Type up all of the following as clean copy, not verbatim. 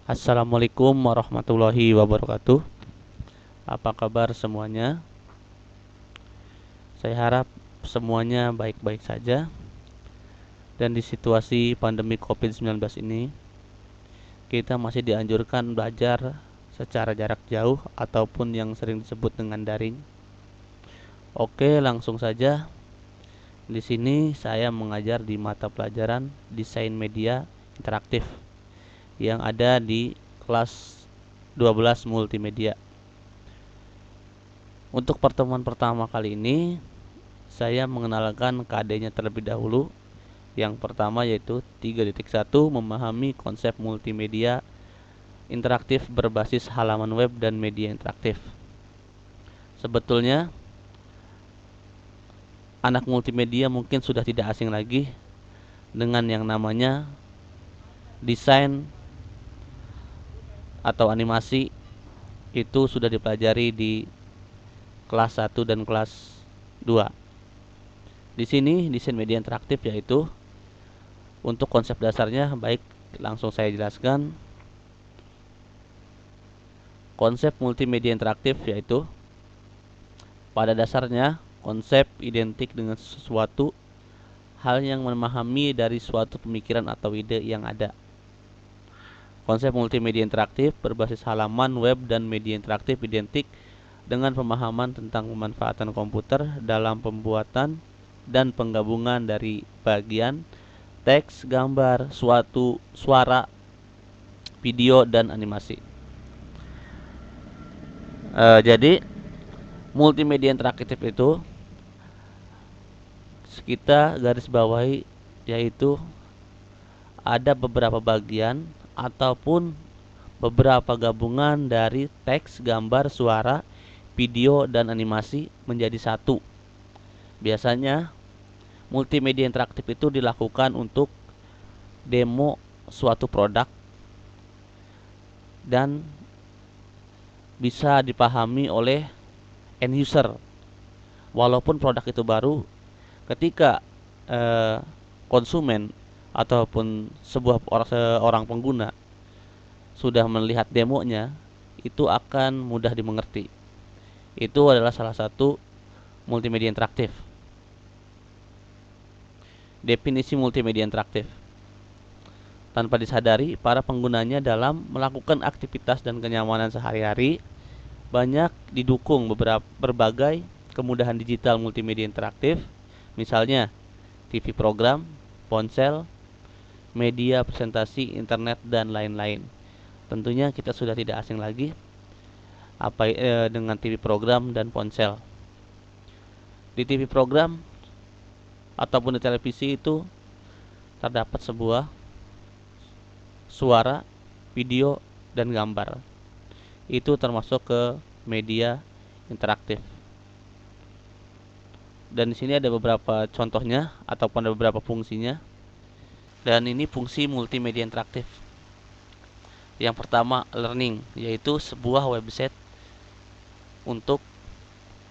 Assalamualaikum warahmatullahi wabarakatuh. Apa kabar semuanya? Saya harap semuanya baik-baik saja. Dan di situasi pandemi COVID-19 ini, kita masih dianjurkan belajar secara jarak jauh ataupun yang sering disebut dengan daring. Oke, langsung saja. Di sini saya mengajar di mata pelajaran Desain Media Interaktif yang ada di kelas 12 Multimedia. Untuk pertemuan pertama kali ini, saya mengenalkan KD-nya terlebih dahulu. Yang pertama yaitu 3.1 memahami konsep multimedia interaktif berbasis halaman web dan media interaktif. Sebetulnya anak multimedia mungkin sudah tidak asing lagi dengan yang namanya desain atau animasi. Itu sudah dipelajari di kelas 1 dan kelas 2. Di sini desain media interaktif yaitu untuk konsep dasarnya, baik langsung saya jelaskan. Konsep multimedia interaktif yaitu pada dasarnya konsep identik dengan sesuatu hal yang memahami dari suatu pemikiran atau ide yang ada. Konsep multimedia interaktif berbasis halaman web dan media interaktif identik dengan pemahaman tentang pemanfaatan komputer dalam pembuatan dan penggabungan dari bagian teks, gambar, suatu suara, video, dan animasi. Jadi multimedia interaktif itu kita garis bawahi yaitu ada beberapa bagian ataupun beberapa gabungan dari teks, gambar, suara, video, dan animasi menjadi satu. Biasanya multimedia interaktif itu dilakukan untuk demo suatu produk dan bisa dipahami oleh end user. Walaupun produk itu baru, ketika konsumen ataupun seorang pengguna sudah melihat demonya, itu akan mudah dimengerti. Itu adalah salah satu multimedia interaktif. Definisi multimedia interaktif: tanpa disadari, para penggunanya dalam melakukan aktivitas dan kenyamanan sehari-hari banyak didukung berbagai kemudahan digital multimedia interaktif, misalnya TV program, ponsel, media presentasi, internet, dan lain-lain. Tentunya kita sudah tidak asing lagi dengan TV program dan ponsel. Di TV program ataupun di televisi itu terdapat sebuah suara, video, dan gambar. Itu termasuk ke media interaktif. Dan di sini ada beberapa contohnya ataupun ada beberapa fungsinya. Dan ini fungsi multimedia interaktif. Yang pertama, learning, yaitu sebuah website untuk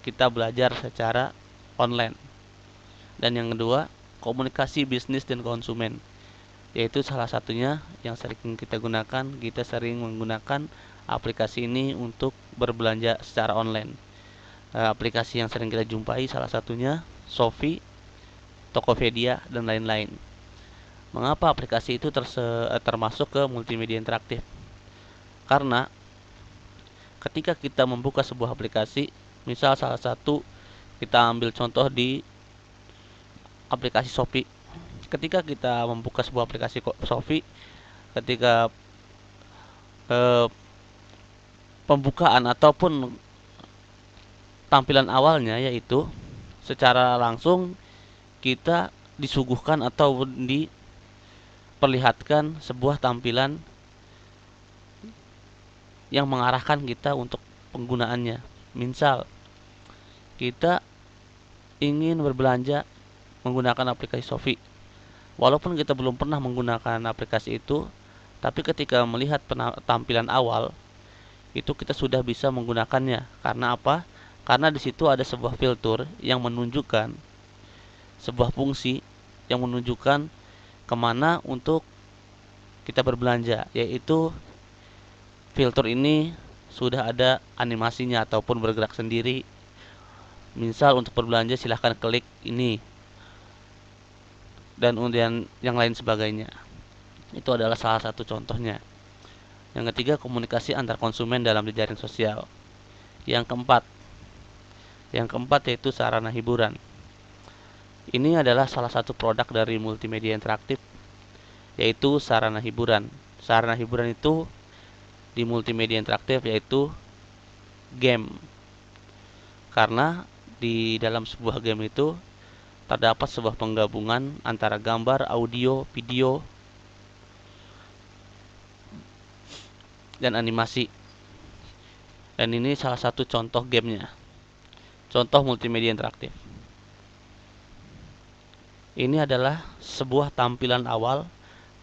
kita belajar secara online. Dan yang kedua, komunikasi bisnis dan konsumen, yaitu salah satunya yang sering kita gunakan. Kita sering menggunakan aplikasi ini untuk berbelanja secara online. Aplikasi yang sering kita jumpai salah satunya Shopee, Tokopedia, dan lain-lain. Mengapa aplikasi itu termasuk ke multimedia interaktif? Karena ketika kita membuka sebuah aplikasi, misal salah satu kita ambil contoh di aplikasi Shopee. Ketika kita membuka sebuah aplikasi Shopee, ketika pembukaan ataupun tampilan awalnya, yaitu secara langsung kita disuguhkan atau diperlihatkan sebuah tampilan yang mengarahkan kita untuk penggunaannya. Misal kita ingin berbelanja menggunakan aplikasi Shopee. Walaupun kita belum pernah menggunakan aplikasi itu, tapi ketika melihat tampilan awal, itu kita sudah bisa menggunakannya. Karena apa? Karena di situ ada sebuah filter yang menunjukkan sebuah fungsi yang menunjukkan kemana untuk kita berbelanja, yaitu Filter ini sudah ada animasinya ataupun bergerak sendiri. Misal untuk berbelanja silahkan klik ini dan kemudian yang lain sebagainya. Itu adalah salah satu contohnya. Yang ketiga, komunikasi antar konsumen dalam jejaring sosial. Yang keempat, yaitu sarana hiburan. Ini adalah salah satu produk dari multimedia interaktif, yaitu sarana hiburan. Sarana hiburan itu di multimedia interaktif yaitu game. Karena di dalam sebuah game itu terdapat sebuah penggabungan antara gambar, audio, video, dan animasi. Dan ini salah satu contoh gamenya. Contoh multimedia interaktif. Ini adalah sebuah tampilan awal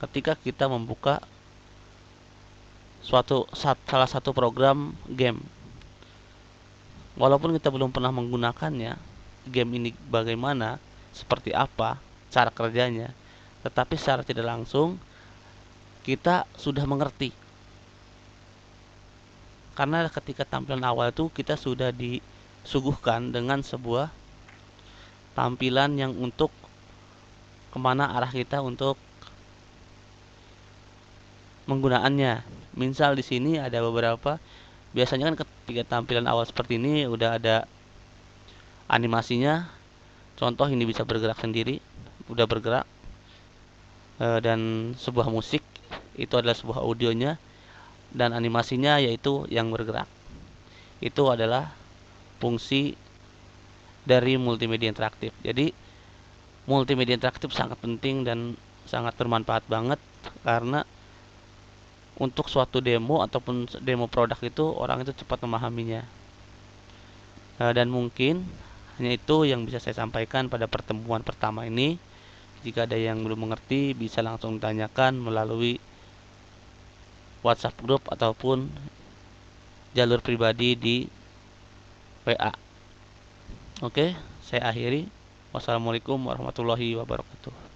ketika kita membuka salah satu program game. Walaupun kita belum pernah menggunakannya, game ini bagaimana, seperti apa cara kerjanya, tetapi secara tidak langsung kita sudah mengerti. Karena ketika tampilan awal itu kita sudah disuguhkan dengan sebuah tampilan yang untuk kemana arah kita untuk penggunaannya. Misal di sini ada beberapa, biasanya kan ketika tampilan awal seperti ini udah ada animasinya. Contoh ini bisa bergerak sendiri, udah bergerak. Dan sebuah musik itu adalah sebuah audionya, dan animasinya yaitu yang bergerak. Itu adalah fungsi dari multimedia interaktif. Jadi multimedia interaktif sangat penting dan sangat bermanfaat banget, karena untuk suatu demo ataupun demo produk itu orang itu cepat memahaminya. Dan mungkin hanya itu yang bisa saya sampaikan pada pertemuan pertama ini. Jika ada yang belum mengerti bisa langsung tanyakan melalui WhatsApp group ataupun jalur pribadi di WA. Oke, saya akhiri. Wassalamualaikum warahmatullahi wabarakatuh.